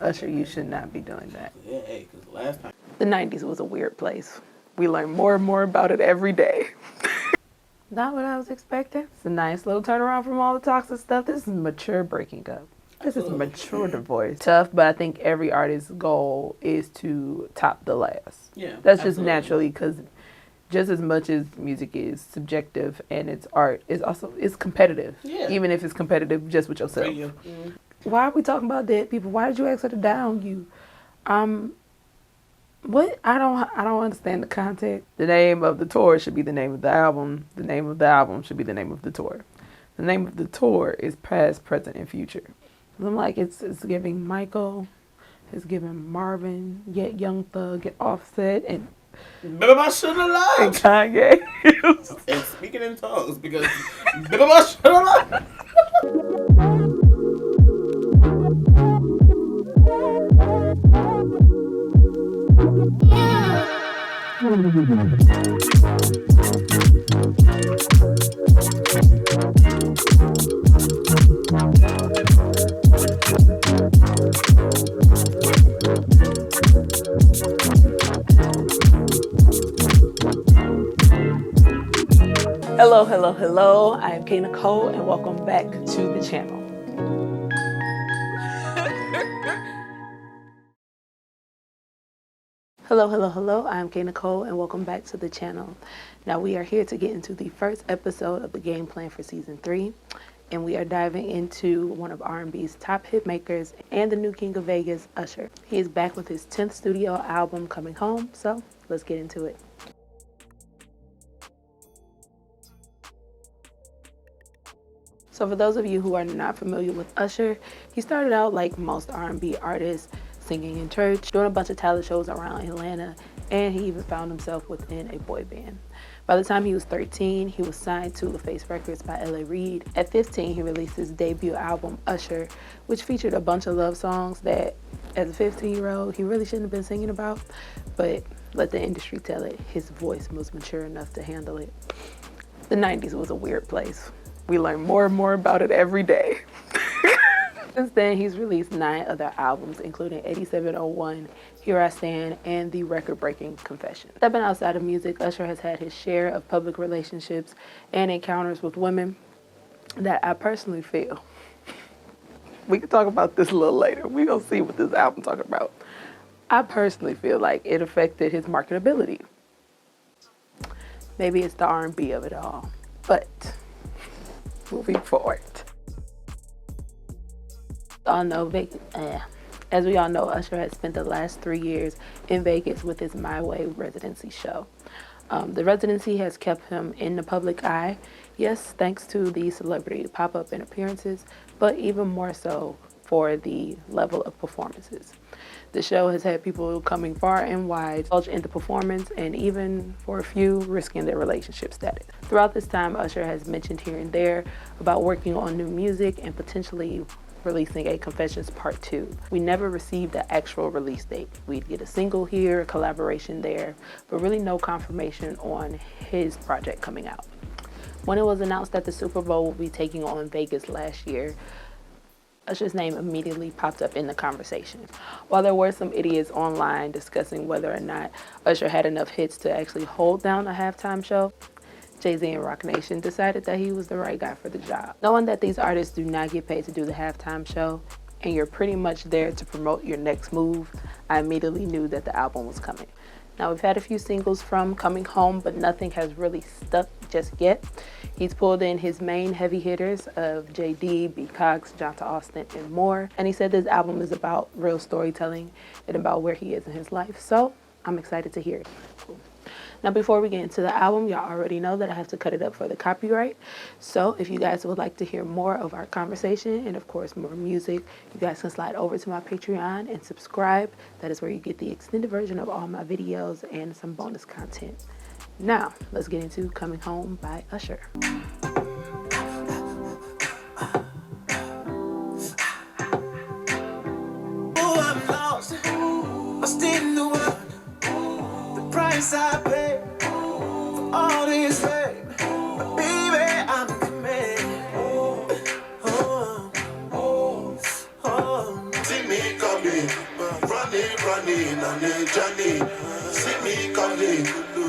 Usher, you should not be doing that. Yeah, hey, because last time. The 90s was a weird place. We learn more and more about it every day. Not what I was expecting. It's a nice little turnaround from all the toxic stuff. This is mature breaking up. This is mature divorce. Tough, but I think every artist's goal is to top the last. Yeah. That's just naturally because just as much as music is subjective and it's art, it's competitive. Yeah. Even if it's competitive just with yourself. Radio. Mm. Why are we talking about dead people? Why did you ask her to down you? What? I don't understand the context. The name of the tour should be the name of the album. The name of the album should be the name of the tour. The name of the tour is past, present, and future. I'm like, it's giving Michael, it's giving Marvin, yet Young Thug, and Offset, and Baby, I shouldn't have lied. And Kanye. And speaking in tongues, because Baby, I shouldn't have lied. Hello, hello, hello. I am Nikole, and welcome back to the channel. Hello, hello, hello. I am Nikole, and welcome back to the channel. Now we are here to get into the first episode of the game plan for season 3, and we are diving into one of R&B's top hit makers and the new king of Vegas, Usher. He is back with his 10th studio album, Coming Home. So let's get into it. So for those of you who are not familiar with Usher, he started out like most R&B artists, singing in church, doing a bunch of talent shows around Atlanta, and he even found himself within a boy band. By the time he was 13, he was signed to LaFace Records by L.A. Reid. At 15, he released his debut album, Usher, which featured a bunch of love songs that, as a 15-year-old, he really shouldn't have been singing about, but let the industry tell it, his voice was mature enough to handle it. The 90s was a weird place. We learn more and more about it every day. Since then, he's released 9 other albums, including 8701, Here I Stand, and the record-breaking Confession. Stepping outside of music, Usher has had his share of public relationships and encounters with women that I personally feel. We can talk about this a little later. We're going to see what this album talking about. I personally feel like it affected his marketability. Maybe it's the R&B of it all, but moving forward. As we all know, Usher has spent the last 3 years in Vegas with his My Way residency show. The residency has kept him in the public eye, yes, thanks to the celebrity pop-up and appearances, but even more so for the level of performances. The show has had people coming far and wide, in the performance, and even for a few, risking their relationship status. Throughout this time, Usher has mentioned here and there about working on new music and potentially releasing a Confessions Part 2. We never received the actual release date. We'd get a single here, a collaboration there, but really no confirmation on his project coming out. When it was announced that the Super Bowl will be taking on Vegas last year, Usher's name immediately popped up in the conversation. While there were some idiots online discussing whether or not Usher had enough hits to actually hold down a halftime show, Jay-Z and Roc Nation decided that he was the right guy for the job. Knowing that these artists do not get paid to do the halftime show, and you're pretty much there to promote your next move, I immediately knew that the album was coming. Now, we've had a few singles from Coming Home, but nothing has really stuck just yet. He's pulled in his main heavy hitters of JD, B. Cox, Johntá Austin, and more. And he said this album is about real storytelling and about where he is in his life. So I'm excited to hear it. Cool. Now, before we get into the album, y'all already know that I have to cut it up for the copyright. So if you guys would like to hear more of our conversation and, of course, more music, you guys can slide over to my Patreon and subscribe. That is where you get the extended version of all my videos and some bonus content. Now, let's get into Coming Home by Usher. Oh, I'm lost. Lost in the world. The price I pay for all this fame. Baby, I'm coming. See me coming. Running on a journey. See me calling,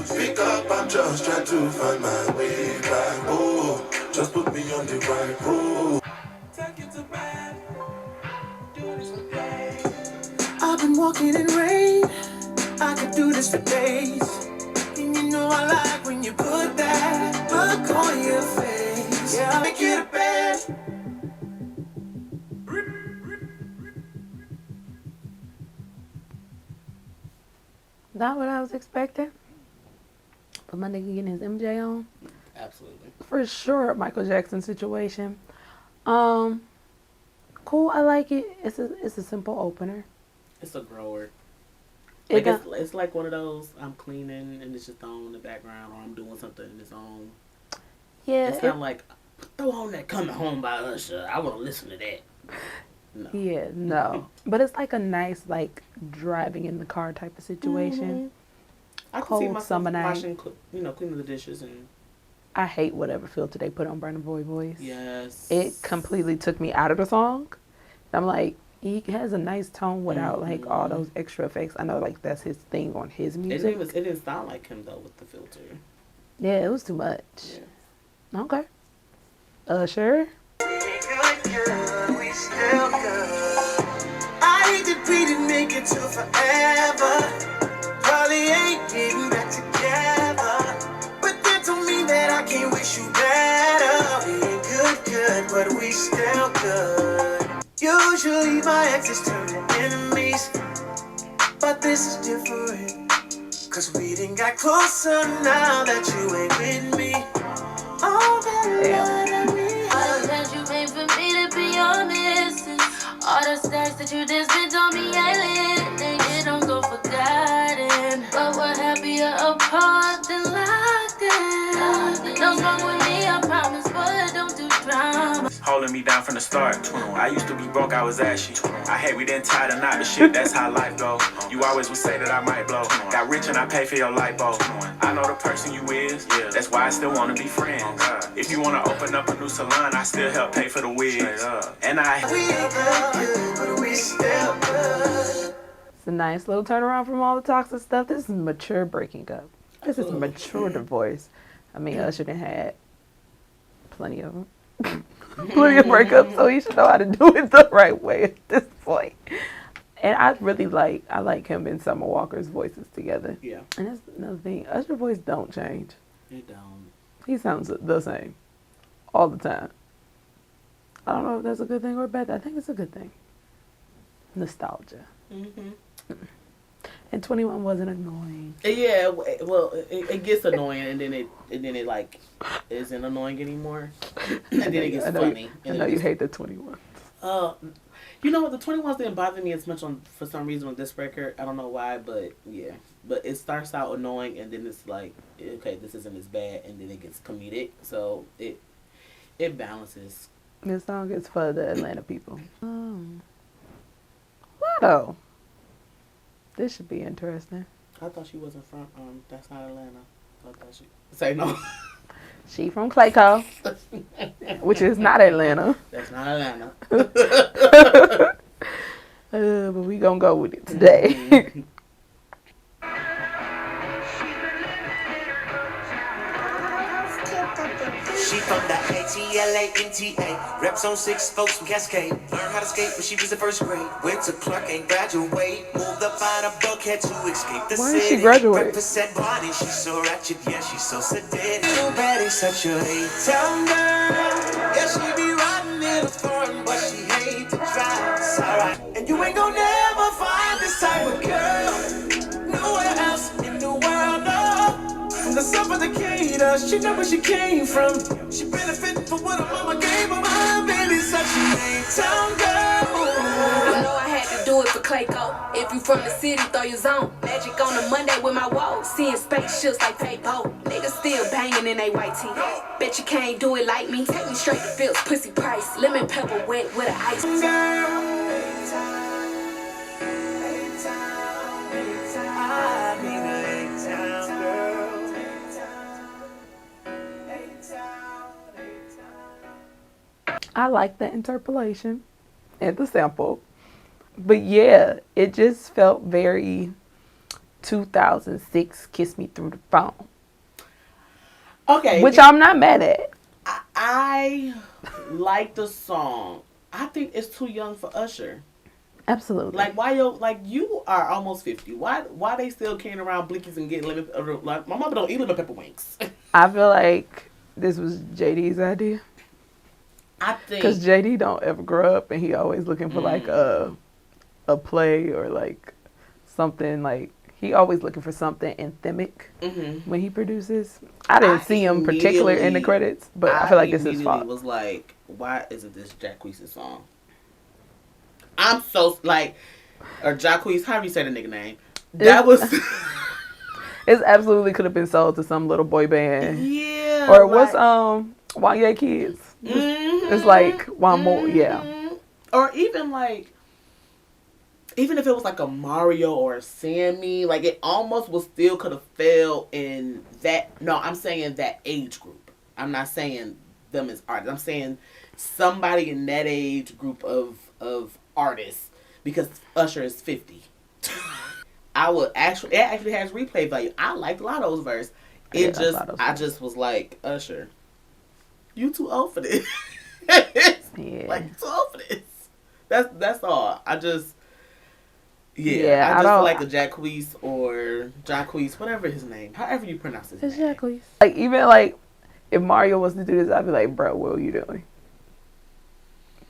pick up, I'm just trying to find my way back. Oh, just put me on the right road. Take it to bed, do this for days. I've been walking in rain, I could do this for days. And you know I like when you put that look on your face. Yeah, I'll make it a bed. Not what I was expecting. But my nigga getting his MJ on. Absolutely. For sure, Michael Jackson situation. Cool, I like it. It's a simple opener. It's a grower. It Like it's like one of those, I'm cleaning and it's just on in the background, or I'm doing something and it's on. Yeah. It's not like, throw on that Coming Home by Usher. I want to listen to that. No. Yeah, no. But it's like a nice, like, driving in the car type of situation. I can Cold see myself summer night. washing, cleaning the dishes and. I hate whatever filter they put on Burna Boy voice. Yes. It completely took me out of the song. I'm like, he has a nice tone without like all those extra effects. I know like that's his thing on his music. It didn't sound like him though with the filter. Yeah, it was too much. Yeah. Okay. Usher. I hate that we didn't make it to forever. Probably ain't getting back together. But that don't mean that I can't wish you better. We ain't good, but we still good. Usually my exes turn to enemies, but this is different. Cause we done got closer now that you ain't with me. All that you made for me to be honest. All the stacks that you just spent on me, and it don't go forgotten. But we're happier apart than locked in. Nothing's wrong with me, I promise, but don't do drama. Holding me down from the start. I used to be broke, I was ashy. I hate we didn't tie the knot, but shit, that's how life go. You always would say that I might blow. Got rich and I pay for your light bulb. I know the person you is, that's why I still wanna be friends. If you wanna open up a new salon, I still help pay for the wigs. And It's a nice little turnaround from all the toxic stuff. This is mature breaking up. This is mature divorce. I mean, Usher done had plenty of them. Plenty of breakups, so he should know how to do it the right way at this point. And I like him and Summer Walker's voices together. Yeah. And that's another thing. Usher's voice don't change. It don't. He sounds the same all the time. I don't know if that's a good thing or a bad thing. I think it's a good thing. Nostalgia. Mm-hmm. And 21 wasn't annoying. Yeah, well, it gets annoying, and then it like isn't annoying anymore, and then it gets funny. I know you hate the 21. You know, the 21s didn't bother me as much for some reason on this record. I don't know why, but yeah. But it starts out annoying, and then it's like, okay, this isn't as bad, and then it gets comedic. So it balances. This song is for the Atlanta people. Lotto. This should be interesting. I thought she wasn't from. That's not Atlanta. I thought she. Say no. She from Clayco, which is not Atlanta. That's not Atlanta. But we gonna go with it today. She from the ATLANTA, reps on 6 folks from Cascade. Learned how to skate when she was in 1st grade. Went to Clark and graduate. Moved up out of Buckhead to escape the Why city. did she graduate? Breakfast at Barney, she's so ratchet, yeah, she's so sedated. Too bad it's such a A-town girl. Yeah, she be riding in a foreign, but she hate to drive. It's alright. And you ain't gonna never find this type of girl nowhere else in the world, no. From the south of Decatur, she know where she came from. She benefiting from what her mama gave her. My baby's such a A-town girl. I know I had to do it for Clayco. If you from the city, throw your zone. Magic on a Monday with my walls. Seeing spaceships like PayPal. Niggas still banging in they white tee. Bet you can't do it like me. Take me straight to Phil's pussy price. Lemon pepper wet with an ice. I like the interpolation and the sample. But yeah, it just felt very 2006 Kiss Me Through the Phone. Okay. Which I'm not mad at. I like the song. I think it's too young for Usher. Absolutely. Like why you are almost 50. Why they still carrying around blickies and getting lemon like my mama don't eat lemon pepper wings. I feel like this was JD's idea. I think Because JD don't ever grow up and he always looking for like a play or like something like he always looking for something anthemic when he produces. I didn't see him particular in the credits, but I feel like it's his fault. Was like, why isn't this Jacquees' song? I'm so like, or Jacquees, however you say the nigga name. That was. It absolutely could have been sold to some little boy band. Yeah. Or what's Wanye Kids? It's like one more, yeah. Or even like, even if it was like a Mario or a Sammy, like it almost was still could have fell in that. No, I'm saying that age group. I'm not saying them as artists. I'm saying somebody in that age group of artists, because Usher is 50. I would it actually has replay value. I liked Lotto's verse. I just was like, Usher, you too old for this. Yeah. Like, you too old for this. That's all. I just Yeah, I just feel like a Jacquees, whatever his name, however you pronounce his name. Exactly. Like even like if Mario was to do this, I'd be like, bro, what are you doing?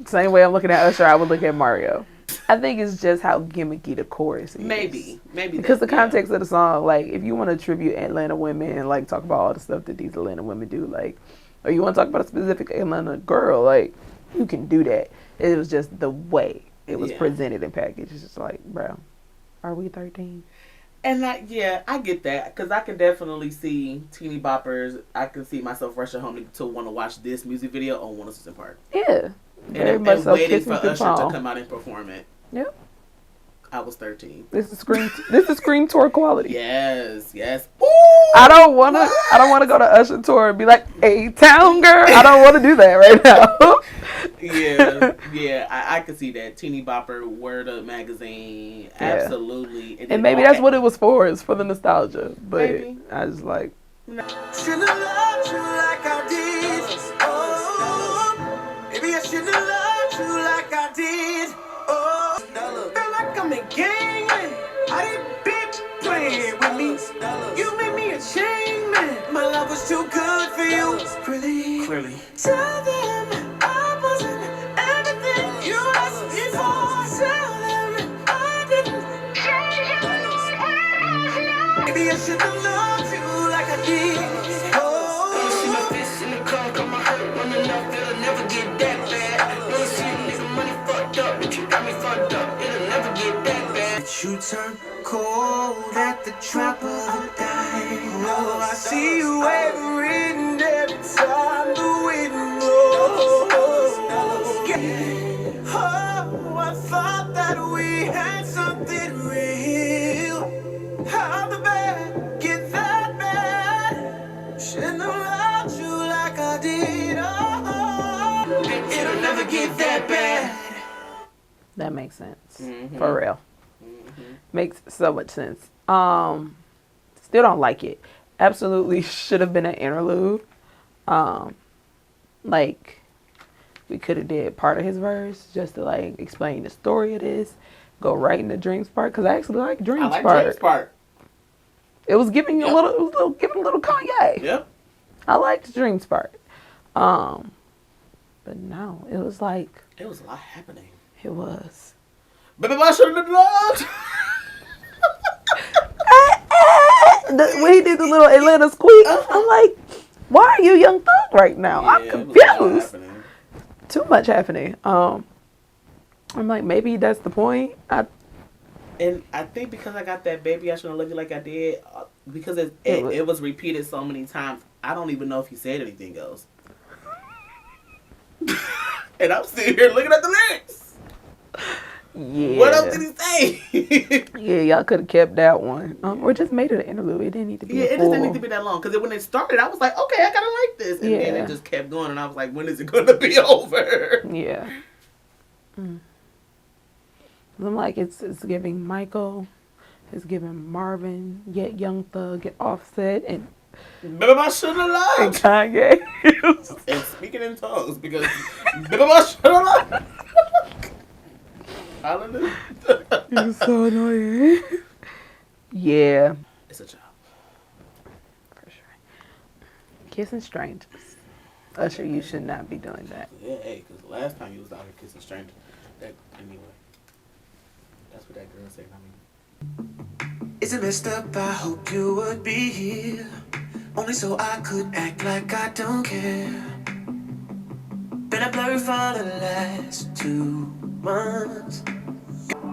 Same way I'm looking at Usher, I would look at Mario. I think it's just how gimmicky the chorus is. Maybe because the context of the song, like if you want to tribute Atlanta women and like talk about all the stuff that these Atlanta women do, like, or you want to talk about a specific Atlanta girl, like you can do that. It was just the way it was presented and packaged. It's just like, bro, are we 13? And I get that, because I can definitely see teeny boppers. I can see myself rushing home to want to watch this music video on One Assistant Park. Yeah. And waiting for Usher to come out and perform it. Yep. I was 13. This is Scream tour quality. Yes. Ooh! I don't wanna go to Usher tour and be like, "Hey, town girl." I don't want to do that right now. Yeah. I could see that. Teeny Bopper, Word Up magazine, absolutely. And maybe that's what it was for. It's for the nostalgia. But maybe. I just like. Should've loved you like I did. Oh, maybe I should've loved you like I did. Oh, feel like I'm in gangland. I didn't be playing with me. You made me a chain man. My love was too good for you. Clearly. Tell them I wasn't everything you asked me for. Tell them I didn't. Maybe I should've loved you like I did. Oh, see my fist in the car, got my hurt running up. It'll never get that bad. Wanna see a nigga money fucked up, but you got me fucked up. It'll never get that bad. But you turn cold at the drop of a dime. Oh, I see you every time the wind blows. Oh, I thought that we had something real. How the bad get that bad? Shouldn't have loved you like I did. Oh, it'll never get that bad. That makes sense. For real. Makes so much sense. Still don't like it. Absolutely should have been an interlude. Like we could have did part of his verse just to like explain the story of this. Go right into Dreams part, because I actually like Dreams part. It was giving you a little Kanye. Yep. I liked Dreams part. But no, it was like It was a lot happening. it was. Baby, I should have loved. When he did the little Atlanta squeak, I'm like, why are you Young Thug right now? I'm confused. Too much happening. I'm like, maybe that's the point. And I think because I got that Baby I Shouldn't Love You Like I Did, because it was repeated so many times, I don't even know if he said anything else. And I'm sitting here looking at the lyrics. Yeah. What else did he say? Yeah, y'all could have kept that one. Or just made it an interlude. It didn't need to be it just didn't need to be that long. Because when it started, I was like, okay, I kind of like this. And then it just kept going. And I was like, when is it going to be over? Yeah. I'm like, it's giving Michael, it's giving Marvin, yet Young Thug, and Offset, and Baby, I should have lied. Kanye. And speaking in tongues, because baby, I should have lied. Hallelujah. You're so annoying. Yeah, It's a job. for sure. Kissing strangers. Usher, you should not be doing that. Yeah, hey, because the last time you was out here kissing strangers, that anyway. That's what that girl said. Is it messed up? I hope you would be here. Only so I could act like I don't care. Been a blur for the last 2 months.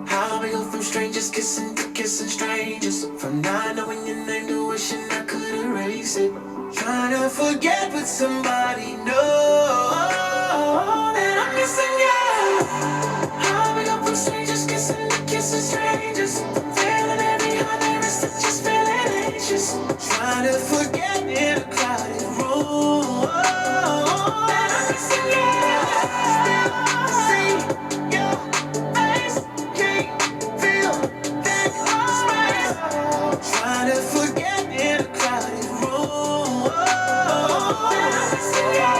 How we go from strangers kissing to kissing strangers. From not knowing your name to wishing I could erase it. Trying to forget but somebody knows that I'm missing you. How we go from strangers kissing to kissing strangers. Feeling every heart there is to just feeling anxious. Trying to forget in a crowded room that I'm missing you. See your face, can't feel that space. Trying to forget in a crowded room that I'm missing you.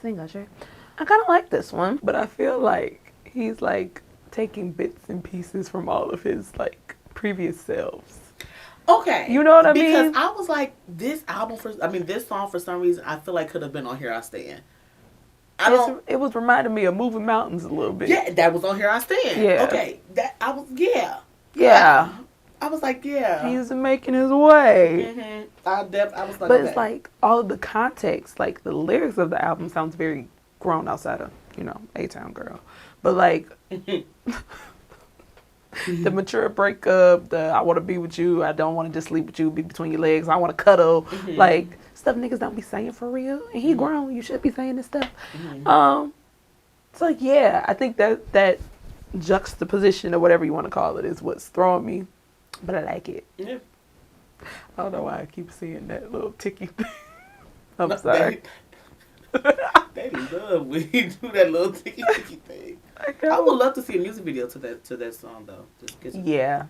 Sing, Usher. I kind of like this one, but I feel like he's like taking bits and pieces from all of his like previous selves. Okay. You know what I mean? Because I was like, this song for some reason, I feel like could have been on Here I Stand. It was reminding me of Moving Mountains a little bit. Yeah, that was on Here I Stand. Yeah. Okay. Yeah. I was like, yeah. He's making his way. Mm-hmm. I was like, But okay. it's like all of the context, like the lyrics of the album sounds very grown outside of, A-Town Girl. But like the mature breakup, the I want to be with you, I don't want to just sleep with you, be between your legs, I want to cuddle, like stuff niggas don't be saying for real. And he grown, you should be saying this stuff. So yeah, I think that juxtaposition or whatever you want to call it is what's throwing me, but I like it. Yeah. I don't know why I keep seeing that little ticky thing. I'm sorry. They love when you do that little ticky thing. I would love to see a music video to that song though. Yeah.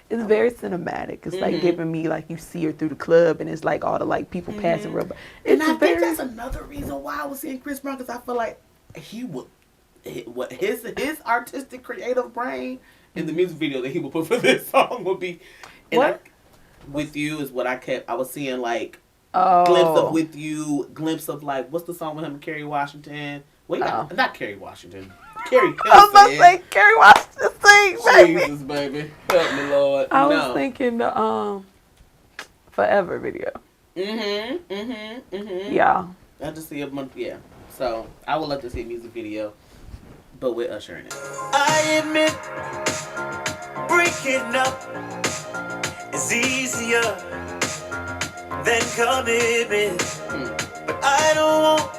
It's very cinematic. It's like giving me like you see her through the club and it's like all the like people passing rubber. And I think that's another reason why I was seeing Chris Brown, because I feel like he would his artistic creative brain in the music video that he would put for this song would be. And With You is what I was seeing like glimpse of With You, glimpse of like what's the song with him and Kerry Washington? Wait, not Kerry Washington. Kerry Hilson. I was about to say Kerry Washington sing, baby. Jesus, baby. Help me, Lord. I was thinking the Forever video. Yeah. I just see a month, yeah. So I would love to see a music video, but with Usher in it. I admit, breaking up is easier than commitment, but I don't want.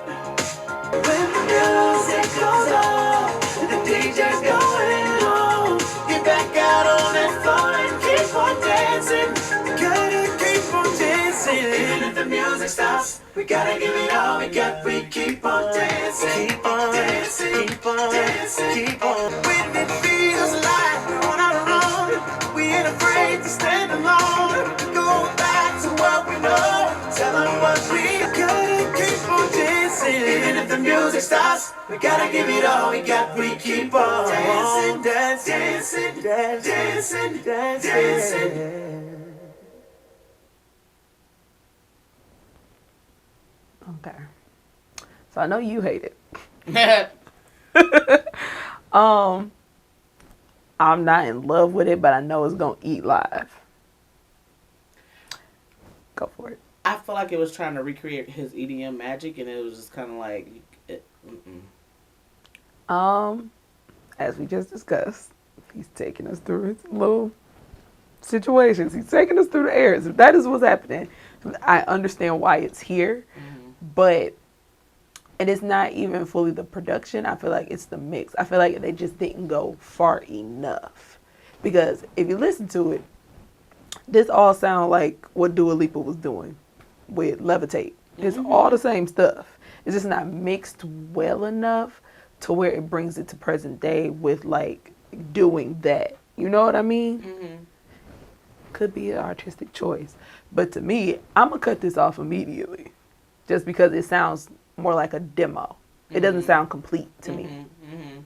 When the music goes on, the DJ's going on, get back out on that floor and keep on dancing. Gotta keep on dancing. Even if the music stops, we gotta give it all we got. We keep on dancing, keep on dancing, keep on dancing, keep on. When it feels like we're on our own, we ain't afraid to stand alone. Go back to what we know, tell them what we gotta keep on dancing. Even if the music stops, we gotta give it all we got. We keep on dancing, dancing, dancing, dancing, dancing. Okay. So I know you hate it. I'm not in love with it, but I know it's gonna eat live. Go for it. I feel like it was trying to recreate his EDM magic, and it was just kind of like, As we just discussed, he's taking us through his little situations. He's taking us through the airs. If that is what's happening, I understand why it's here, but and it's not even fully the production. I feel like it's the mix. I feel like they just didn't go far enough. Because if you listen to it, this all sound like what Dua Lipa was doing with Levitate. It's all the same stuff. It's just not mixed well enough to where it brings it to present day with like doing that. You know what I mean? Mm-hmm. Could be an artistic choice. But to me, I'm going to cut this off immediately. Just because it sounds more like a demo. It doesn't sound complete to me. Mm-hmm.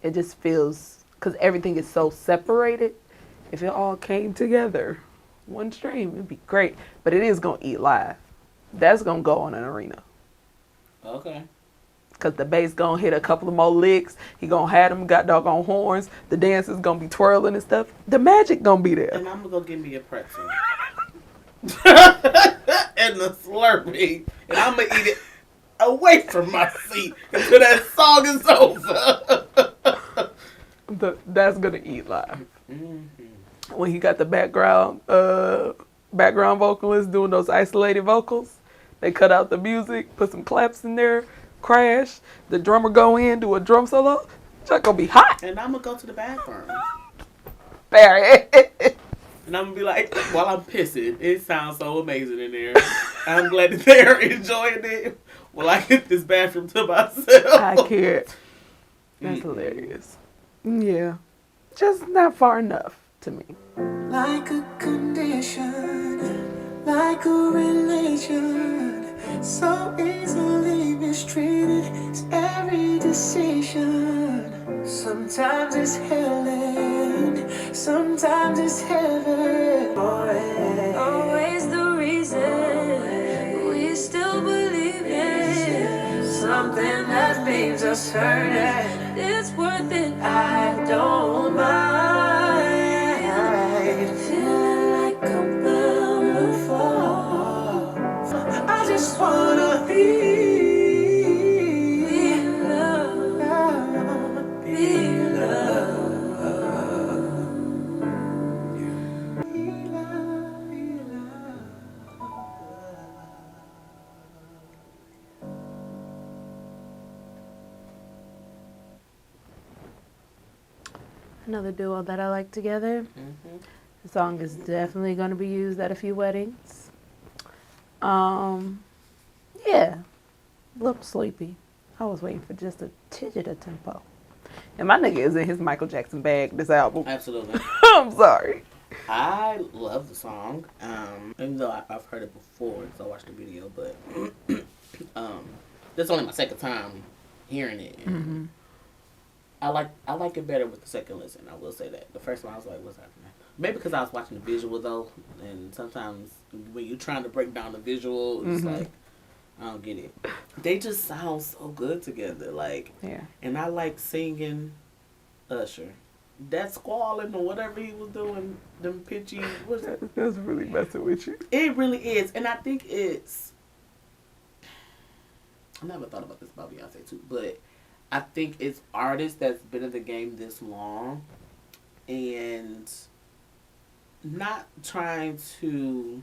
It just feels, because everything is so separated. If it all came together, one stream, it'd be great. But it is going to eat live. That's going to go on an arena. Okay. Because the bass going to hit a couple of more licks. He going to have them got doggone horns. The dancers going to be twirling and stuff. The magic going to be there. And I'm going to go get me a pretzel. And a Slurpee. And I'm going to eat it away from my seat until that song is over. That's going to eat live. Mm-hmm. When he got the background vocalist doing those isolated vocals, they cut out the music, put some claps in there, crash, the drummer go in, do a drum solo. It's not gonna be hot. And I'm gonna go to the bathroom. Barry. And I'm gonna be like, while I'm pissing, it sounds so amazing in there. I'm glad that they're enjoying it. While I get this bathroom to myself. I can't. That's hilarious. Yeah. Just not far enough to me. Like a condition, like a religion, so easily mistreated is every decision. Sometimes it's heaven, sometimes it's heaven. Always the reason we still believe in Something that leaves us hurting, it's worth it. I don't mind. Feeling like I'm bound to fall. I just wanna be loved. Be Another duo that I like together. Mm-hmm. The song is definitely going to be used at a few weddings. Yeah, a little sleepy. I was waiting for just a tidget of tempo. And my nigga is in his Michael Jackson bag, this album. Absolutely. I'm sorry. I love the song. Even though I've heard it before, so I watched the video, but this is only my second time hearing it. And I like it better with the second listen. I will say that. The first one I was like, what's happening? Maybe because I was watching the visual though, and sometimes when you're trying to break down the visual, it's like I don't get it. They just sound so good together, like. Yeah. And I like singing Usher. That squalling or whatever he was doing, them pitchy. That's really messing with you. It really is, and I think it's. I never thought about this about Beyonce too, but I think it's artists that's been in the game this long and not trying to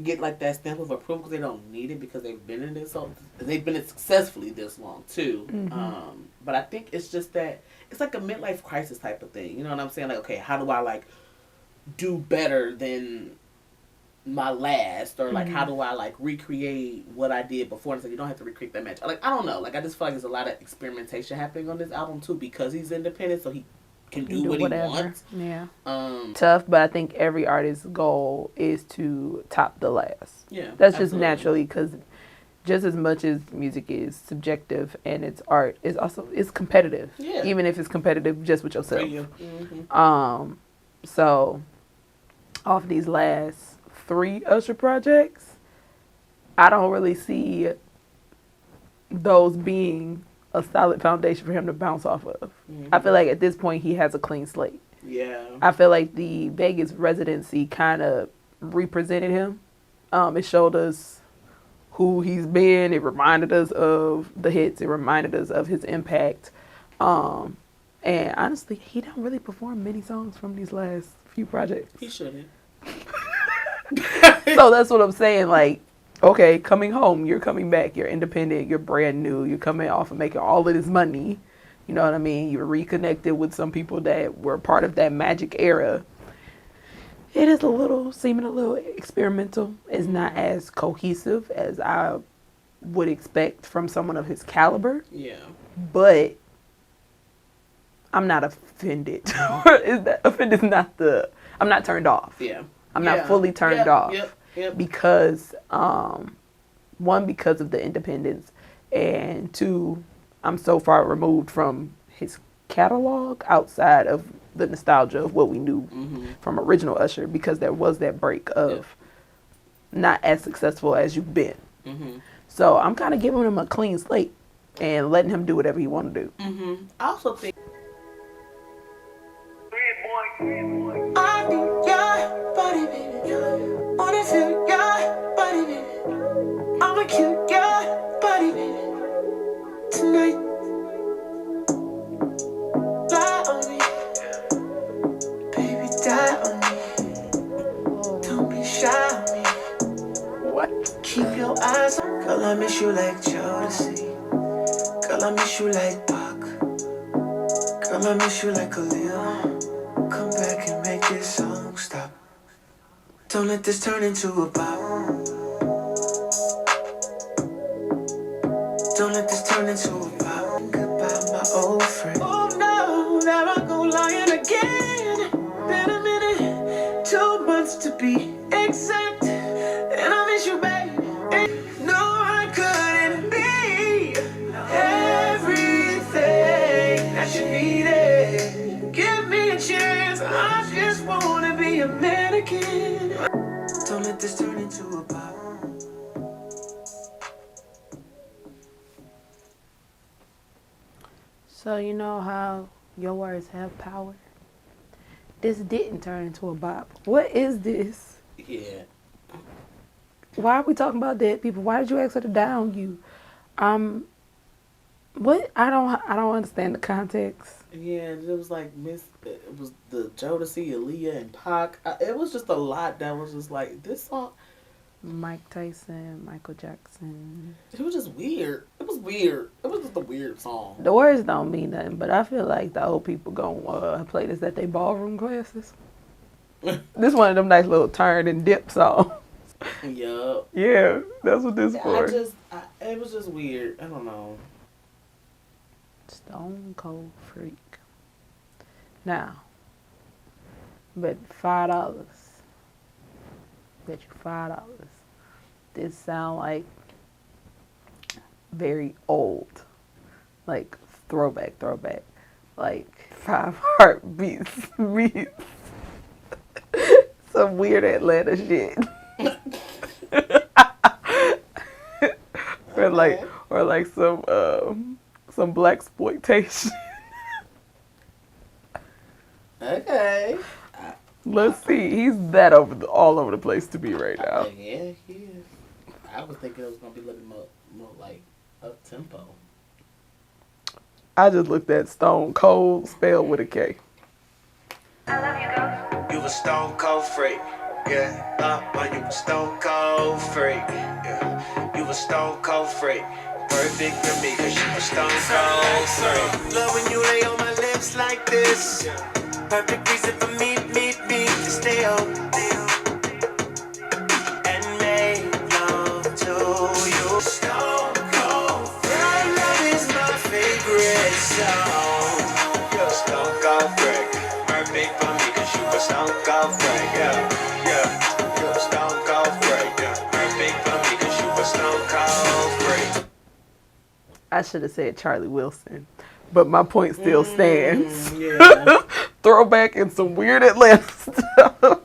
get like that stamp of approval because they don't need it because they've been in this, so they've been in successfully this long too. But I think it's just that it's like a midlife crisis type of thing. You know what I'm saying? Like, okay, how do I like do better than my last, or like how do I like recreate what I did before? And so you don't have to recreate that match. Like, I don't know. Like, I just feel like there's a lot of experimentation happening on this album too because he's independent, so he can do what whatever he wants. Yeah. Tough, but I think every artist's goal is to top the last. Yeah, That's just absolutely. naturally because just as much as music is subjective and it's art, it's competitive. Yeah. Even if it's competitive just with yourself. For you. So off these last 3 Usher projects, I don't really see those being a solid foundation for him to bounce off of. I feel like at this point he has a clean slate. Yeah. I feel like the Vegas residency kind of represented him. It showed us who he's been. It reminded us of the hits. It reminded us of his impact. And honestly, he don't really perform many songs from these last few projects. He shouldn't. So that's what I'm saying. Like, okay, coming home, you're coming back, you're independent, you're brand new, you're coming off of making all of this money. You know what I mean? You're reconnected with some people that were part of that magic era. It is seeming a little experimental. It's not as cohesive as I would expect from someone of his caliber. Yeah. But I'm not offended. Offended is not I'm not turned off. Yeah. I'm not fully turned off. Yep. Because, one, because of the independence, and two, I'm so far removed from his catalog outside of the nostalgia of what we knew from original Usher, because there was that break of not as successful as you've been. So I'm kind of giving him a clean slate and letting him do whatever he want to do. I also think I need your body, baby. Wanna feel your body, baby. I'ma kill your body, baby. Tonight. Die on me. Baby, die on me. Don't be shy on me. What? Keep your eyes on. Girl, I miss you like Jodeci. Girl, I miss you like Pac. Girl, I miss you like Khalil. Come back and make this song stop. Don't let this turn into a bop. Don't let this turn into a bop. Goodbye, my old friend. Oh no, there I go lying again. Been a minute, 2 months to be exact. And I miss you, babe. No, I couldn't be everything that you needed. Give me a chance, I just wanna be a man again. Don't let this turn into a pop. So you know how your words have power? This didn't turn into a bop. What is this? yeah. Why are we talking about dead people? Why did you ask her to down you? What? I don't understand the context. Yeah, it was like it was the Jodeci, Aaliyah, and Pac. It was just a lot that was just like, this song. Mike Tyson, Michael Jackson. It was just weird. It was weird. It was just a weird song. The words don't mean nothing, but I feel like the old people gonna play this at their ballroom classes. This one of them nice little turn and dip songs. Yup. Yeah, that's what this for. It was just weird. I don't know. Stone Cold Freak. Now, bet $5. Bet you $5. This sound like very old, like throwback, like 5 Heartbeats beats. Some weird Atlanta shit. or like some black exploitation. Okay. Let's see. He's that all over the place to me right now. Yeah, he is. I was thinking it was gonna be looking more like up tempo. I just looked at Stone Cold spelled with a K. You a stone cold freak, yeah. You a stone cold freak, yeah. You a stone cold freak. Perfect for me, cause you a stone cold freak. Love when you lay on my lips like this. Perfect reason for me to stay up and make love to you. Stone cold freak. My love is my favorite song. You're a stone cold freak. Perfect for me, cause you a stone cold freak, yeah. You're a stone cold freak, yeah. Perfect for me, cause you a stone cold freak. I should have said Charlie Wilson, but my point still stands. Yeah. Throwback and some weird Atlanta stuff.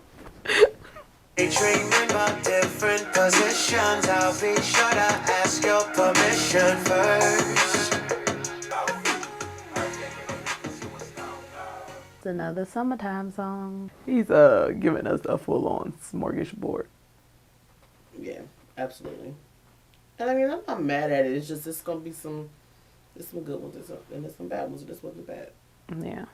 They dreaming about different positions. I'll be sure to ask your permission first. It's another summertime song. He's giving us a full-on smorgasbord. Yeah, absolutely. And I mean, I'm not mad at it. It's just it's gonna be some good ones and there's some bad ones. This wasn't bad. Yeah.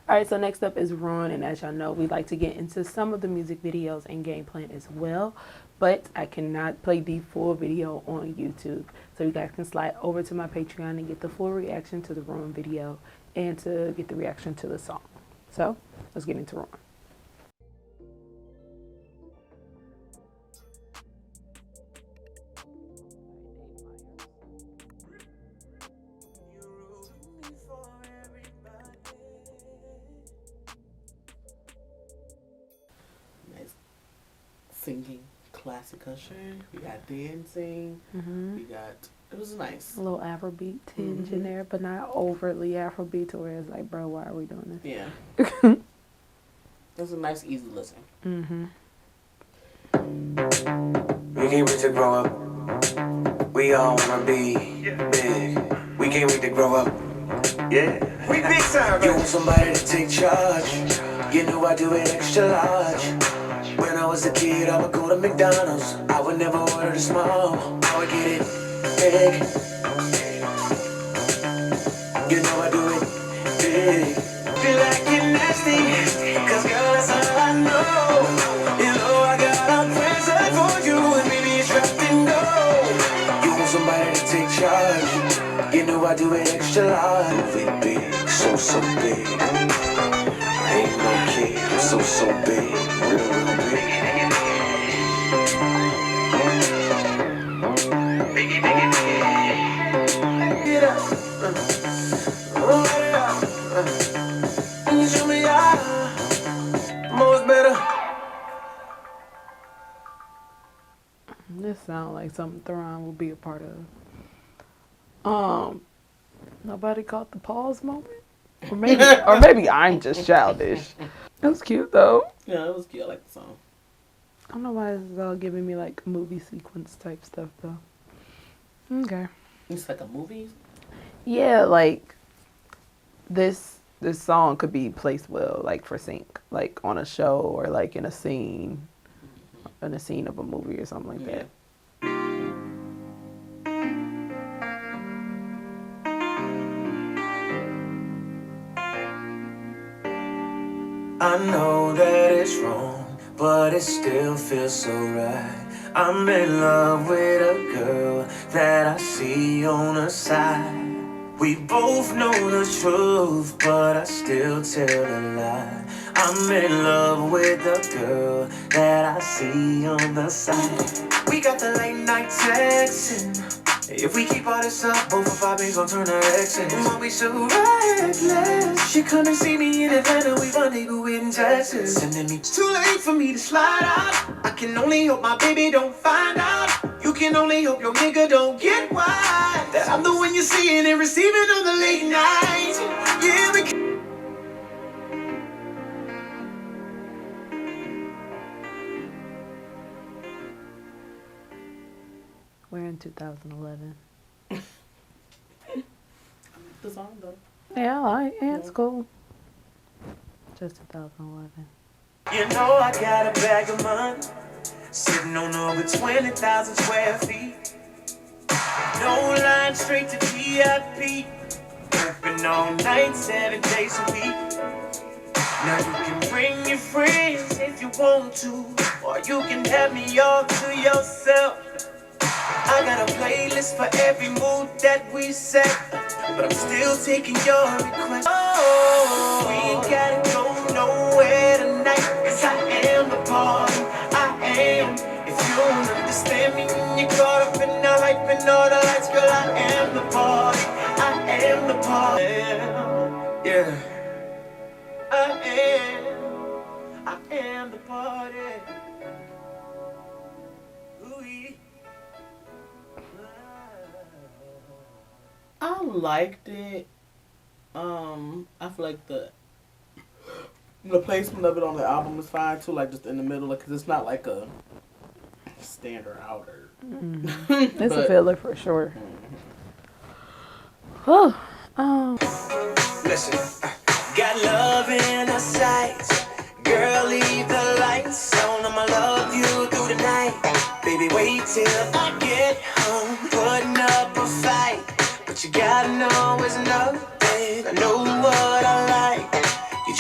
All right, so next up is Run, and as y'all know, we like to get into some of the music videos and game plan as well, but I cannot play the full video on YouTube. So you guys can slide over to my Patreon and get the full reaction to the Run video and to get the reaction to the song. So let's get into Run. Nice singing, classic Usher. We got dancing. We got. It was nice. A little Afrobeat tinge in there, but not overtly Afrobeat to where it's like, bro, why are we doing this? Yeah. It was a nice, easy listen. We can't wait to grow up. We all wanna be big. We can't wait to grow up. Yeah. We big time. You want somebody to take charge. You know I do it extra large. When I was a kid, I would go to McDonald's. I would never order the small. I would get it big. You know I do it big. Feel like you're nasty, cause girl, that's all I know. You know I got a present for you, and maybe it's wrapped in gold. You want somebody to take charge. You know I do it extra large. We big, so big. I ain't no kid, I'm so big. Real big. Get up. Show me how. More is better. This sounds like something Theron would be a part of. Nobody caught the pause moment? Or maybe I'm just childish. That was cute though. Yeah, it was cute. I like the song. I don't know why this is all giving me like movie sequence type stuff though. Okay. It's like a movie. Yeah, like this song could be placed well, like for sync, like on a show or like in a scene of a movie or something like that. I know that it's wrong, but it still feels so right. I'm in love with a girl that I see on the side. We both know the truth, but I still tell a lie. I'm in love with a girl that I see on the side. We got the late night texting. If we keep all this up, both of our babies gon' turn to exes. Won't be so reckless. She come and see me in Atlanta, we rendezvous in Texas. Sending me it's too late for me to slide out. I can only hope my baby don't find out. You can only hope your nigga don't get wise. That I'm the one you're seeing and receiving on the late nights. Yeah, we can. We're in 2011. The song though. Yeah, I like it. Yeah, it's cool. Just 2011. You know I got a bag of money sitting on over 20,000 square feet. No line straight to VIP. Open all night, 7 days a week. Now you can bring your friends if you want to, or you can have me all to yourself. I got a playlist for every mood that we set, but I'm still taking your request. Oh, we ain't gotta go nowhere tonight, cause I am the party, I am. If you don't understand me when you're caught up in the hype and all the lights, girl, I am the party, I am the party. Yeah, I am the party. Ooh-wee. I liked it. I feel like the placement of it on the album is fine too, like just in the middle, like, cause it's not like a standard outer. It's a filler for sure. Oh, Listen, got love in the sights. Girl, leave the lights on. I'ma love you through the night. Baby, wait till I get home. Putting up a fight, but you gotta know it's nothing. I know what I like. You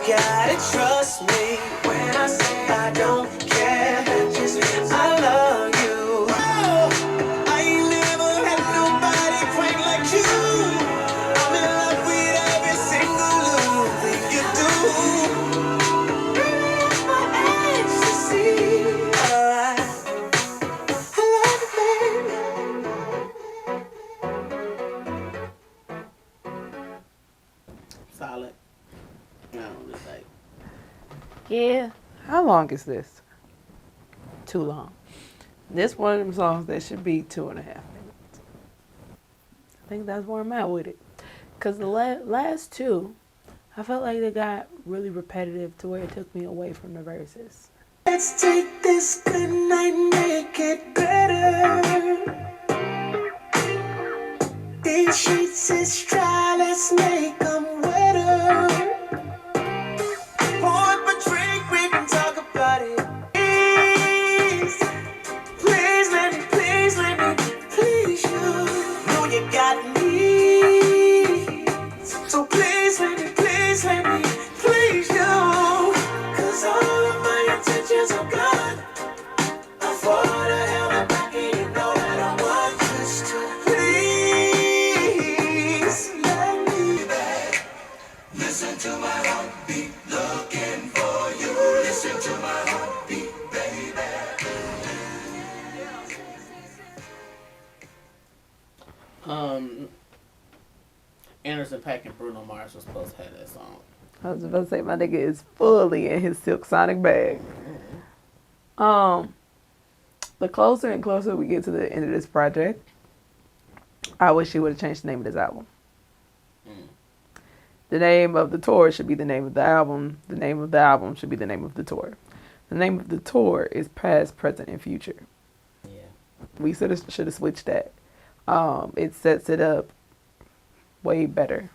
gotta trust me when I say I don't care. Just I love you. Oh, I ain't never had nobody quite like you. I'm in love with every single little thing you do. My ecstasy. I love you, baby. Solid. No, just like Yeah. How long is this? Too long. This one of them songs that should be 2.5 minutes. I think that's where I'm at with it. Because the last two, I felt like they got really repetitive to where it took me away from the verses. Let's take this good night, make it better. These sheets is dry, let's make them wetter. Pour up a drink, we can talk about it. Please, please let me, please you. Know you got me. So please let me, please you. 'Cause all of my intentions are gone. I fall to hell and back and you know that I want this to. Please let me back. Listen to my heartbeat, looking for you. Listen to my heartbeat, baby. Anderson .Paak and Bruno Mars was supposed to have that song. I was about to say my nigga is fully in his Silk Sonic bag. The closer and closer we get to the end of this project, I wish he would have changed the name of this album. The name of the tour should be the name of the album. The name of the album should be the name of the tour. The name of the tour is Past, Present, and Future. Yeah. We should have switched that. It sets it up way better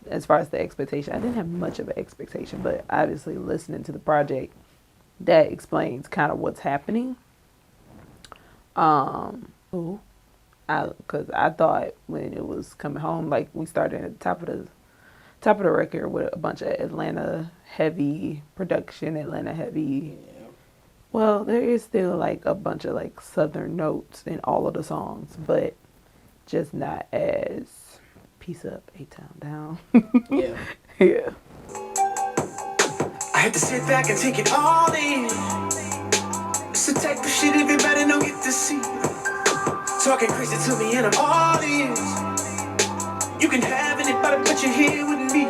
as far as the expectation. I didn't have much of an expectation, but obviously listening to the project, that explains kind of what's happening. Because I thought when it was coming home, like we started at the top of the record with a bunch of Atlanta heavy production, Well, there is still like a bunch of like southern notes in all of the songs, but just not as Peace Up, A-Town Down. Yeah. Yeah. I had to sit back and take it all in. It's the type of shit everybody don't get to see. Talking crazy to me and I'm all ears. You can have anybody but you're here with me.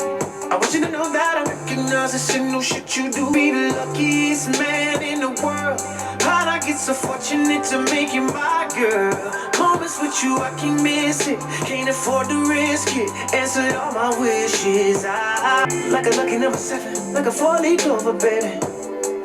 I want you to know that I recognize the signal shit you do. Be the luckiest man in the world. How'd I get so fortunate to make you my girl? Moments with you, I can't miss it. Can't afford to risk it. Answered all my wishes. I like a lucky number 7, like a 4-leaf clover, baby.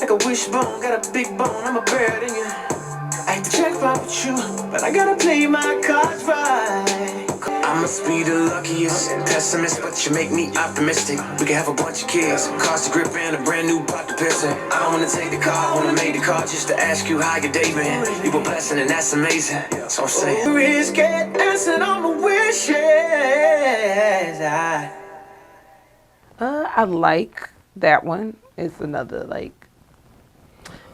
Like a wishbone, got a big bone, I'm a bird in you. I hate to check out with you, but I gotta play my cards right. I must be the luckiest pessimist, but you make me optimistic. We can have a bunch of kids, cars to grip and a brand new pot to piss in. I don't wanna take the car, I wanna make the call just to ask you how your day been. You were blessing and that's amazing, so I'm saying risk it, answered all my wishes. I like that one. It's another like,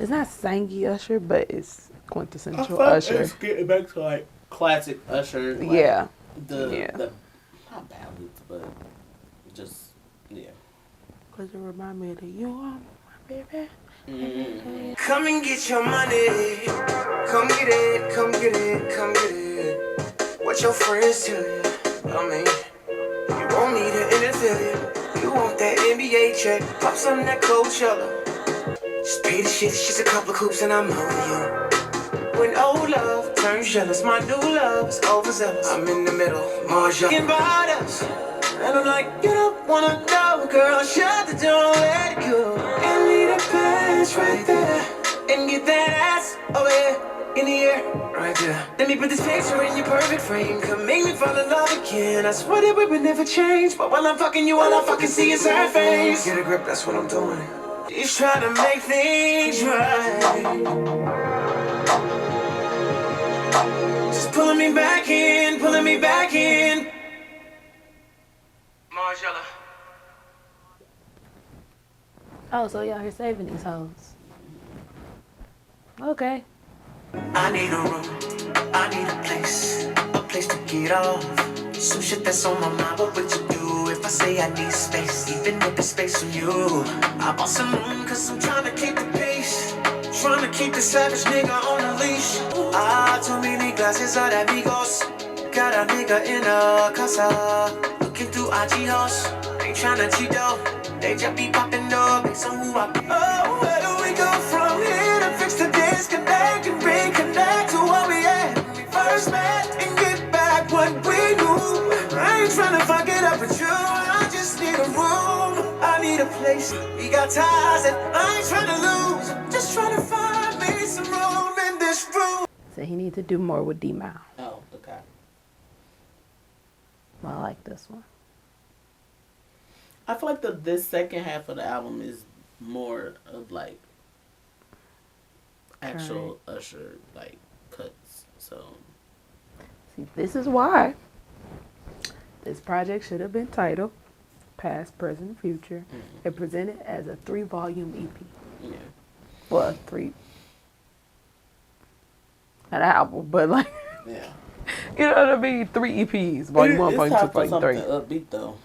it's not Sangy Usher, but it's quintessential Usher. It's getting back to like classic Usher. Like, Yeah. The not ballads, but just yeah. Because it remind me of the You Are My Baby. Come and get your money. Come get it, come get it, come get it. What your friends tell you, I mean, you won't need to interfere. You want that NBA check, pop some of that Coachella. Just pay the shit, it's just a couple of coops and I'm over you. When old love turns jealous, my new love is overzealous. I'm in the middle, Marja about us. And I'm like, you don't wanna know, girl, shut the door, let it go. And leave the past right there. And get that ass over here, in the air, right there. Let me put this picture in your perfect frame. Come make me fall in love again. I swear that we would never change. But while I'm fucking you, all I fucking see is her face. Get a grip, that's what I'm doing. She's trying to make things right. Just pulling me back in, pulling me back in. Marjella. Oh, so y'all here saving these hoes. Okay. I need a room, I need a place to get off. Some shit that's on my mind, what would you do if I say I need space? Even if it's space from you. I bought some room cause I'm trying to keep the peace. Trying to keep the savage nigga on the leash. Too many glasses of amigos. Got a nigga in a casa. Looking through IG hoes. Ain't tryna cheat though. They just be popping up based on who I be. Oh, where do we go from here to fix the disconnect and reconnect to what we had when we first met and get back what we knew? I ain't tryna fuck it up with you. I just need a room. I need a place. We got ties that I ain't tryna lose. I'm just tryna find me some room in this room. So he needs to do more with D-Mile. Oh, okay. I like this one. I feel like this second half of the album is more of like actual Usher like cuts. So See, this is why this project should have been titled Past, Present, Future, and presented as a 3-volume EP. yeah, Well, 3. Not an album, but like, yeah. you know what I mean? 3 EPs, volume 1, volume 2, volume 3. Upbeat though.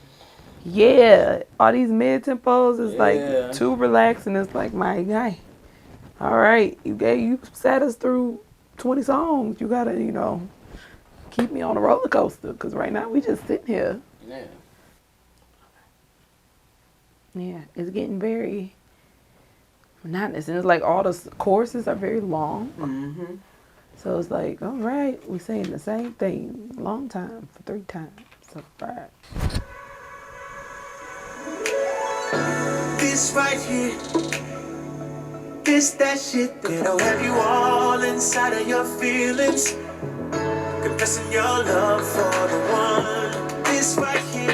Yeah, all these mid tempos is Yeah. like too relaxed, and it's like, my guy, all right, you sat us through 20 songs. You gotta, keep me on a roller coaster, because right now we just sitting here. Yeah. Yeah, it's getting very monotonous, and it's like all the choruses are very long. Mm-hmm. So it's like, all right, we saying the same thing, long time for 3 times. So, all right. This right here, this that shit that'll have you all inside of your feelings. Confessing your love for the one. This right here,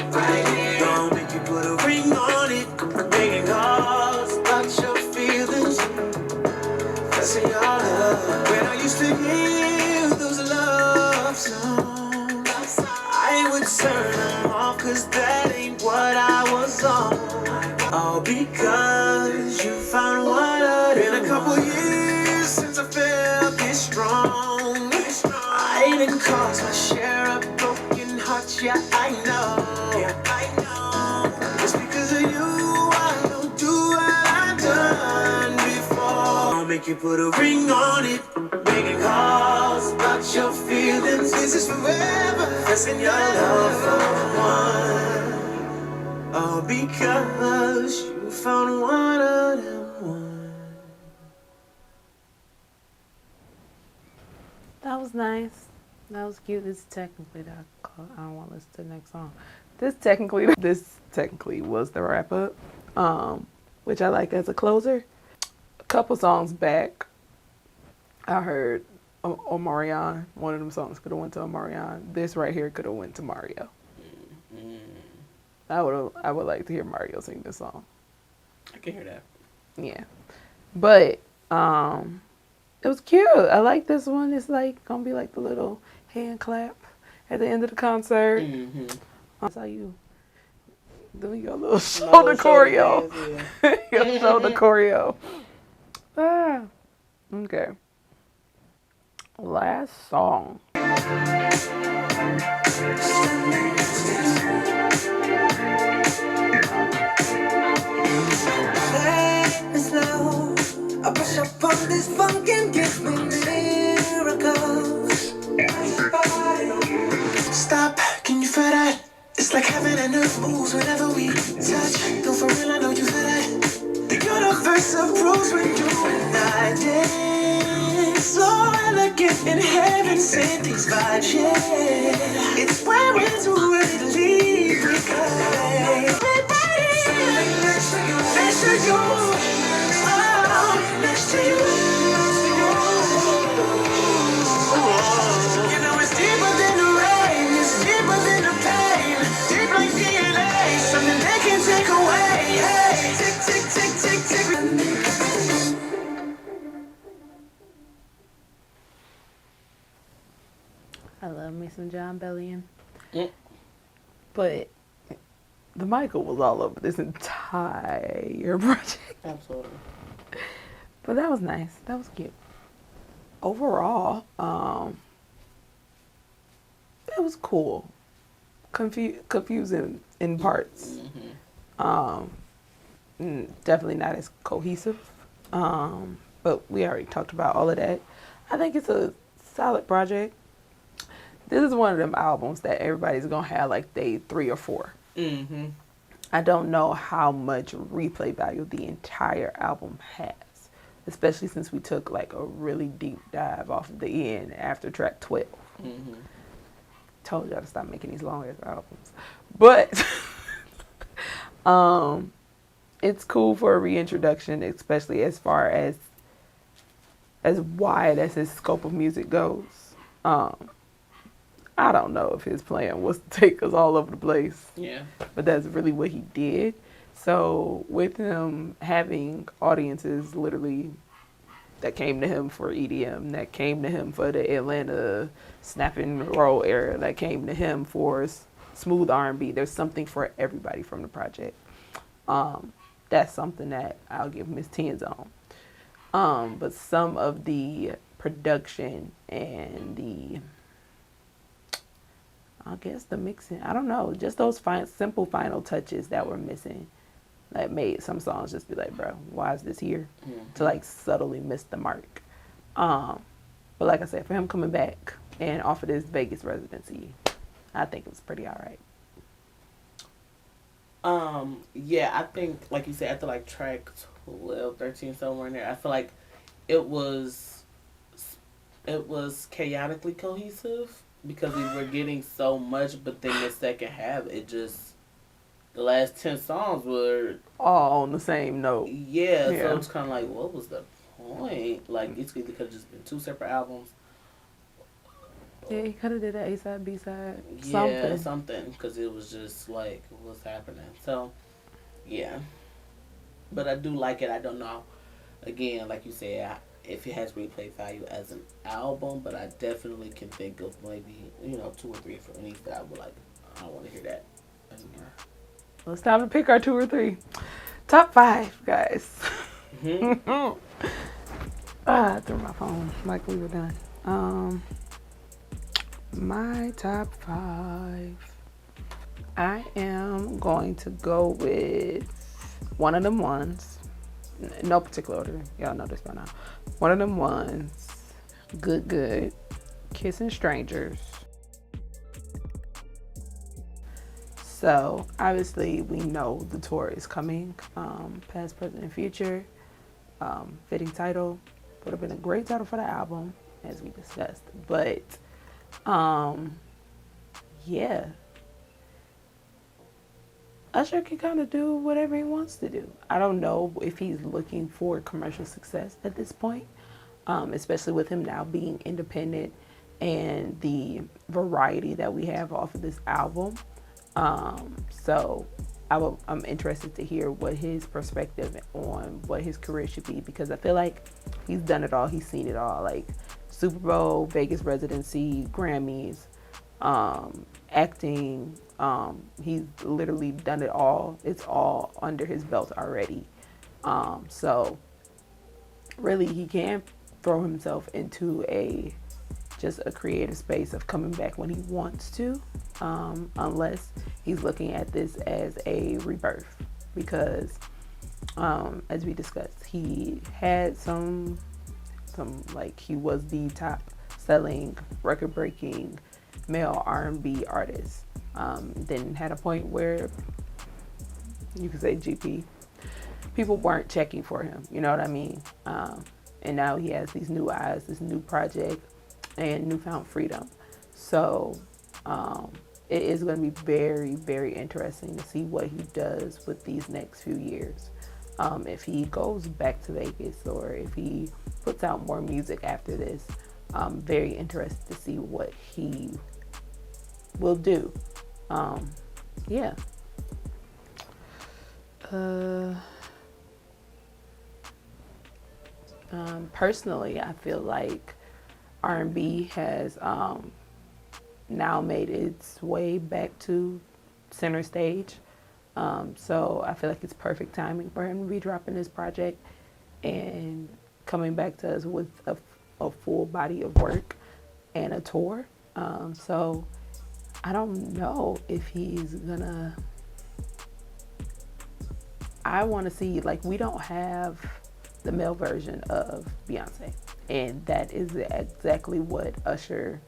don't make you put a ring on it. Making calls about your feelings. Confessing your love. When I used to hear those love songs, I would turn them off, cause that ain't what I was on. All because you found what I been a couple years since I felt this strong. I done caused my share of broken hearts, yeah, I know. Yeah, I know. Just because of you, I don't do what I've done before. I'll make you put a ring on it, making calls about your feelings. This is forever, pressing your love for one. All because you found one of them one. That was nice. That was cute. This technically, I don't want to listen to the next song. This technically was the wrap up, which I like as a closer. A couple songs back, I heard Omarion. One of them songs could have went to Omarion. This right here could have went to Mario. I would like to hear Mario sing this song. I can hear that. Yeah, but it was cute. I like this one. It's like gonna be like the little hand clap at the end of the concert. Mm-hmm. I saw you doing your little shoulder choreo. Your shoulder choreo. Okay. Last song. Slow. I push up on this funk and give me miracles. Stop, can you feel that? It's like heaven and earth moves whenever we touch. Though for real, I know you feel that. The universe approves when you and I dance. So elegant in heaven, send these vibes, yeah. It's where we're too ready to leave. We go. Next to you, next to you. Oh, next to you. You know it's deeper than the rain, it's deeper than the pain, deep like DNA, something they can take away. Hey, tick, tick, tick, tick, tick. I love me some John Bellion. Mm. But the Michael was all over this entire project. Absolutely. But that was nice. That was cute. Overall, it was cool. Confusing in parts. Definitely not as cohesive. But we already talked about all of that. I think it's a solid project. This is one of them albums that everybody's gonna have like day 3 or 4. Mm-hmm. I don't know how much replay value the entire album has, especially since we took like a really deep dive off of the end after track 12. Mm-hmm. Told y'all to stop making these long ass albums, but it's cool for a reintroduction, especially as far as wide as his scope of music goes. I don't know if his plan was to take us all over the place. Yeah. But that's really what he did. So with him having audiences literally that came to him for EDM, that came to him for the Atlanta snap and roll era, that came to him for smooth R&B, there's something for everybody from the project. That's something that I'll give him his 10s on. But some of the production and the mixing, I don't know, just those simple final touches that were missing that made some songs just be like, bro, why is this here? Mm-hmm. To like subtly miss the mark. But like I said, for him coming back and off of this Vegas residency, I think it was pretty all right. Yeah, I think, like you said, after like track 12, 13, somewhere in there, I feel like it was chaotically cohesive because we were getting so much, but then the second half, the last 10 songs were all on the same note. Yeah. So it's kind of like, what was the point? Like, it's either could have just been 2 separate albums. Yeah, he could have did an A-side, B-side, something, because it was just like, what's happening? So, yeah. But I do like it. I don't know, again, like you said, if it has replay value as an album, but I definitely can think of maybe, 2 or 3 from these that I would like, I don't want to hear that anymore. Well, it's time to pick our 2 or 3. Top 5, guys. Mm-hmm. I threw my phone like we were done. My top 5. I am going to go with one of them ones. No particular order. Y'all know this by now. One of them ones. Good. Kissing Strangers. So, obviously, we know the tour is coming. Past, present, and future. Fitting title. Would have been a great title for the album, as we discussed. But, yeah. Usher can kind of do whatever he wants to do. I don't know if he's looking for commercial success at this point, especially with him now being independent and the variety that we have off of this album. So I'm interested to hear what his perspective on what his career should be, because I feel like he's done it all. He's seen it all, like Super Bowl, Vegas residency, Grammys, acting. He's literally done it all. It's all under his belt already. So really he can throw himself into just a creative space of coming back when he wants to, unless he's looking at this as a rebirth, because as we discussed, he had some like, he was the top selling record breaking male R&B artist. Then had a point where you could say GP, people weren't checking for him, you know what I mean? And now he has these new eyes, this new project, and newfound freedom. So it is going to be very, very interesting to see what he does with these next few years. If he goes back to Vegas or if he puts out more music after this, I'm very interested to see what he will do. Yeah. Personally, I feel like R&B has now made its way back to center stage. So I feel like it's perfect timing for him to be dropping this project and coming back to us with a full body of work and a tour. So I don't know if he's gonna. I want to see, like, we don't have the male version of Beyonce, and that is exactly what Usher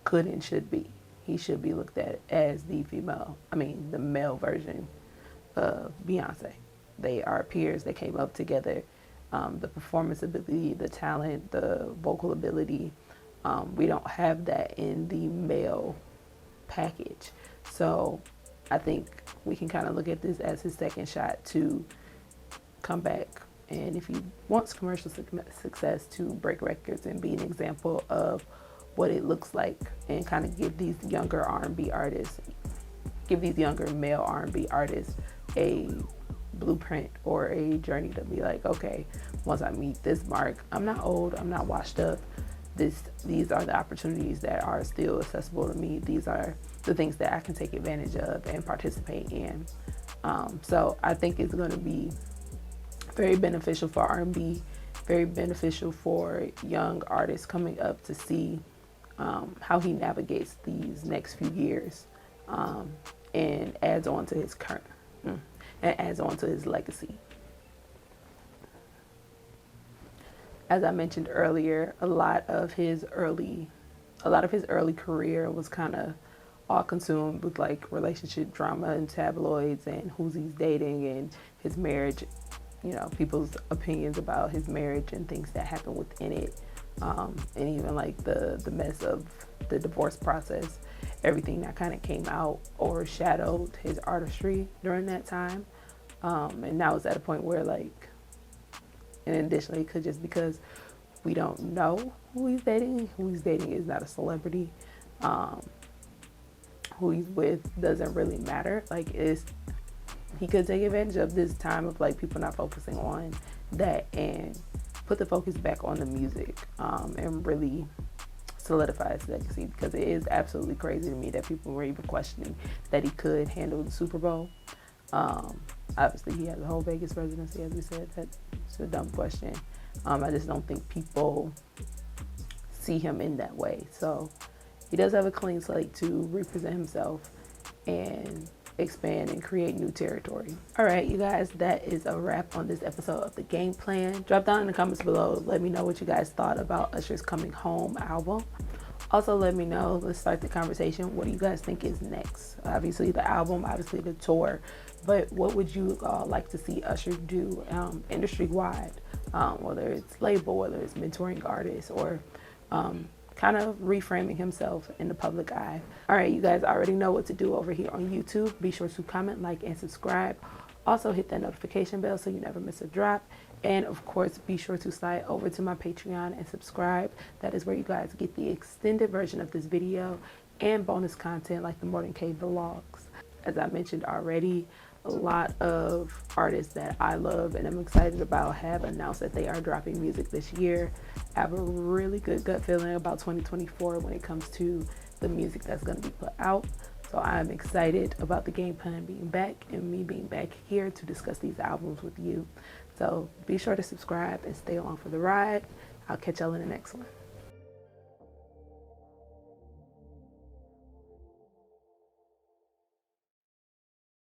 could and should be. He should be looked at as the the male version of Beyonce. They are peers. They came up together. The performance ability, the talent, the vocal ability. We don't have that in the male package. So I think we can kind of look at this as his second shot to come back. And if he wants commercial success, to break records and be an example of what it looks like, and kind of give these younger R&B artists, give these younger male R&B artists a blueprint or a journey to be like, okay, once I meet this mark, I'm not old, I'm not washed up. These are the opportunities that are still accessible to me. These are the things that I can take advantage of and participate in. So I think it's going to be very beneficial for R&B, very beneficial for young artists coming up to see how he navigates these next few years, and adds on to his legacy. As I mentioned earlier, a lot of his early career was kind of all consumed with like relationship drama and tabloids and who's he's dating and his marriage, people's opinions about his marriage and things that happen within it, and even like the mess of the divorce process. Everything that kind of came out overshadowed his artistry during that time, and now it's at a point where and additionally, could just because we don't know who he's dating is not a celebrity. Who he's with doesn't really matter. He could take advantage of this time of people not focusing on that and put the focus back on the music, and really solidify his legacy, because it is absolutely crazy to me that people were even questioning that he could handle the Super Bowl. Obviously, he has a whole Vegas residency, as we said. That's a dumb question. I just don't think people see him in that way. So he does have a clean slate to represent himself and expand and create new territory. All right, you guys, that is a wrap on this episode of The Game Plan. Drop down in the comments below. Let me know what you guys thought about Usher's Coming Home album. Also, let me know, let's start the conversation. What do you guys think is next? Obviously the album, obviously the tour, but what would you like to see Usher do industry-wide? Whether it's label, whether it's mentoring artists, or kind of reframing himself in the public eye. All right, you guys already know what to do over here on YouTube. Be sure to comment, like, and subscribe. Also hit that notification bell so you never miss a drop. And of course, be sure to slide over to my Patreon and subscribe. That is where you guys get the extended version of this video and bonus content like the Morning K vlogs. As I mentioned already, a lot of artists that I love and I'm excited about have announced that they are dropping music this year. I have a really good gut feeling about 2024 when it comes to the music that's going to be put out. So I'm excited about The Game Plan being back and me being back here to discuss these albums with you. So be sure to subscribe and stay along for the ride. I'll catch y'all in the next one.